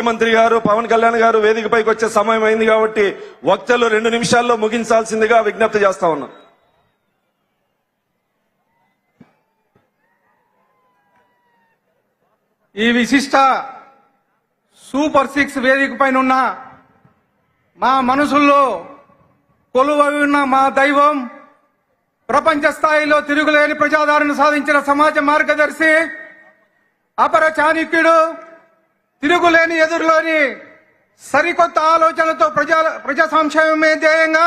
ముఖ్యమంత్రి గారు పవన్ కళ్యాణ్ గారు వేదికపైకి వచ్చే సమయం అయింది కాబట్టి వక్తలు 2 నిమిషాల్లో ముగించాల్సిందిగా విజ్ఞప్తి చేస్తా ఉన్నా. ఈ విశిష్ట సూపర్ 6 వేదిక పైన ఉన్న మా మనసుల్లో కొలువై ఉన్న మా దైవం, ప్రపంచ స్థాయిలో తిరుగులేని ప్రజాదరణ సాధించిన సమాజ మార్గదర్శి, అపర చాణక్యుడు, తిరుగులేని ఎదురులోని సరికొత్త ఆలోచనలతో ప్రజా సంక్షేమమే ధ్యేయంగా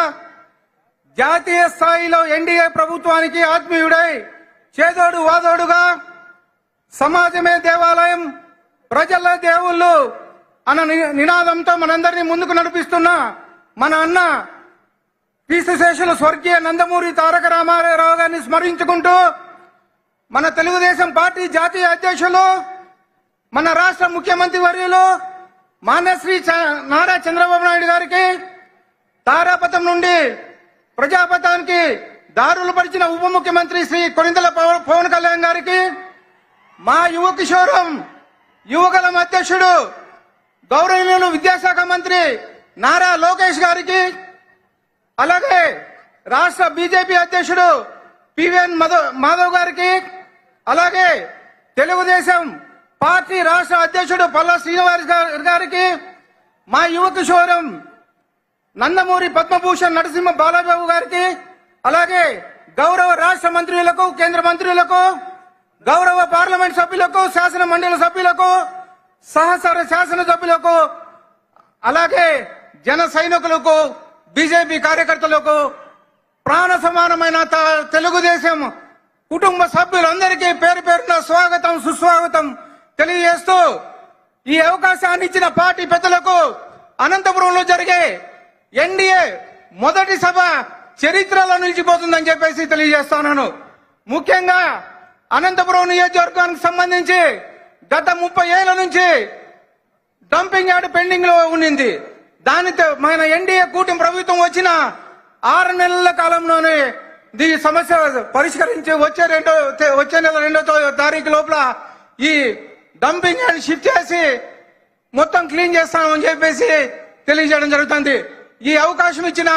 జాతీయ స్థాయిలో ఎన్డీఏ ప్రభుత్వానికి ఆత్మీయుడై చేదోడు వాదోడుగా సమాజమే దేవాలయం, ప్రజల దేవుళ్ళు అన్న నినాదంతో మనందరినీ ముందుకు నడిపిస్తున్న మన అన్న కీర్తిశేషులు స్వర్గీయ నందమూరి తారక రామారావు గారిని స్మరించుకుంటూ, మన తెలుగుదేశం పార్టీ జాతీయ అధ్యక్షులు, మన రాష్ట్ర ముఖ్యమంత్రి వర్యులు మాన్యశ్రీ నారా చంద్రబాబు నాయుడు గారికి, తారాపథం నుండి ప్రజాపథానికి దారులు పరిచిన ఉప ముఖ్యమంత్రి శ్రీ కొనిదెల పవన్ కళ్యాణ్ గారికి, మా యువ కిషోరం యువగలం అధ్యక్షుడు గౌరవనీయులు విద్యాశాఖ మంత్రి నారా లోకేష్ గారికి, అలాగే రాష్ట్ర బీజేపీ అధ్యక్షుడు పివిఎన్ మాధవ్ గారికి, అలాగే తెలుగుదేశం పార్టీ రాష్ట్ర అధ్యక్షుడు పల్లా శ్రీనివాస్ గారికి, మా యువ కిషోరం నందమూరి పద్మభూషణ్ నరసింహ బాలబాబు గారికి, అలాగే గౌరవ రాష్ట్ర మంత్రులకు, కేంద్ర మంత్రులకు, గౌరవ పార్లమెంట్ సభ్యులకు, శాసన మండలి సభ్యులకు, సహచర శాసన సభ్యులకు, అలాగే జన సైనికులకు, బీజేపీ కార్యకర్తలకు, ప్రాణ సమానమైన తెలుగుదేశం కుటుంబ సభ్యులందరికీ పేరు పేరున స్వాగతం సుస్వాగతం తెలియజేస్తూ, ఈ అవకాశాన్ని ఇచ్చిన పార్టీ పెద్దలకు అనంతపురంలో జరిగే ఎన్డీఏ మొదటి సభ చరిత్రలో నిలిచిపోతుందని చెప్పేసి తెలియజేస్తున్నాను. ముఖ్యంగా అనంతపురం నియోజకవర్గానికి సంబంధించి గత 30 ఏళ్ల నుంచి డంపింగ్ యార్డ్ పెండింగ్ లో ఉండింది. దానితో మన ఎన్డీఏ కూటమి ప్రభుత్వం వచ్చిన 6 నెలల కాలంలోనే ఈ సమస్య పరిష్కరించి వచ్చే నెల 2వ తారీఖు లోపల ఈ డంపింగ్ యార్డ్ షిఫ్ట్ చేసి మొత్తం క్లీన్ చేస్తామని చెప్పేసి తెలియజేయడం జరుగుతుంది. ఈ అవకాశం ఇచ్చిన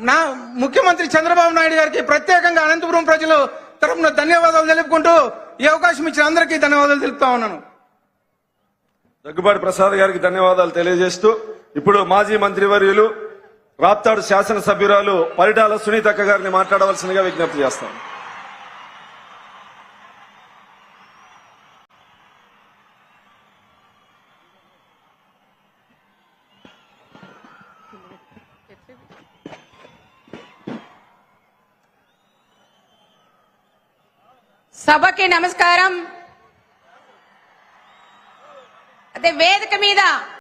నా ముఖ్యమంత్రి చంద్రబాబు నాయుడు గారికి ప్రత్యేకంగా అనంతపురం ప్రజలు తరఫున ధన్యవాదాలు తెలుపుకుంటూ, ఈ అవకాశం ఇచ్చిన అందరికీ ధన్యవాదాలు తెలుపుతా ఉన్నాను. దగ్గుబాటి ప్రసాద్ గారికి ధన్యవాదాలు తెలియజేస్తూ, ఇప్పుడు మాజీ మంత్రివర్యులు రాప్తాడు శాసనసభ్యురాలు పరిటాల సునీతక్క గారిని మాట్లాడవలసిందిగా విజ్ఞప్తి చేస్తాం. సభకి నమస్కారం. అదే వేదిక మీద